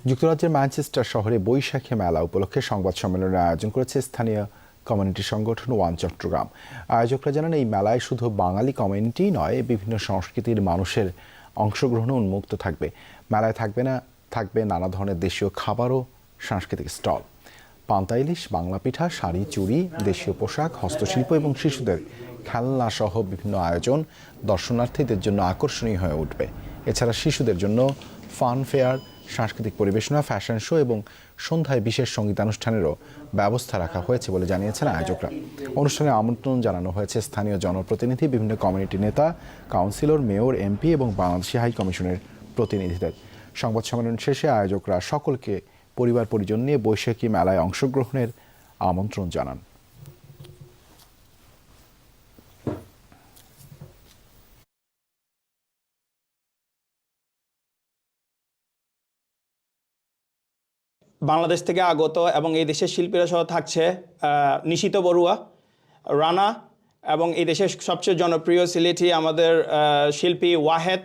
যুক্তরাজ্যের ম্যানচেস্টার শহরে বৈশাখী মেলা উপলক্ষে সংবাদ সম্মেলনের আয়োজন করেছে স্থানীয় কমিউনিটি সংগঠন ওয়ান চট্টগ্রাম। আয়োজকরা জানান, এই মেলায় শুধু বাঙালি কমিউনিটি নয়, বিভিন্ন সংস্কৃতির মানুষের অংশগ্রহণ উন্মুক্ত থাকবে। মেলায় থাকবে নানা ধরনের দেশীয় খাবার ও সাংস্কৃতিক স্টল। পান্তা ইলিশ, বাংলা পিঠা, শাড়ি, চুড়ি, দেশীয় পোশাক, হস্তশিল্প এবং শিশুদের খেলনা সহ বিভিন্ন আয়োজন দর্শনার্থীদের জন্য আকর্ষণীয় হয়ে উঠবে। এছাড়া শিশুদের জন্য ফান ফেয়ার, সাংস্কৃতিক পরিবেশনা, ফ্যাশন শো এবং সন্ধ্যায় বিশেষ সঙ্গীতানুষ্ঠানেরও ব্যবস্থা রাখা হয়েছে বলে জানিয়েছেন আয়োজকরা। অনুষ্ঠানে আমন্ত্রণ জানানো হয়েছে স্থানীয় জনপ্রতিনিধি, বিভিন্ন কমিউনিটি নেতা, কাউন্সিলর, মেয়র, এমপি এবং বাংলাদেশি হাই কমিশনের প্রতিনিধিদের। সংবাদ সম্মেলন শেষে আয়োজকরা সকলকে পরিবার পরিজন নিয়ে বৈশাখী মেলায় অংশগ্রহণের আমন্ত্রণ জানান। বাংলাদেশ থেকে আগত এবং এই দেশের শিল্পীরা সহ থাকছে নিশিত বড়ুয়া, রানা এবং এই দেশের সবচেয়ে জনপ্রিয় সিলেটি আমাদের শিল্পী ওয়াহেদ।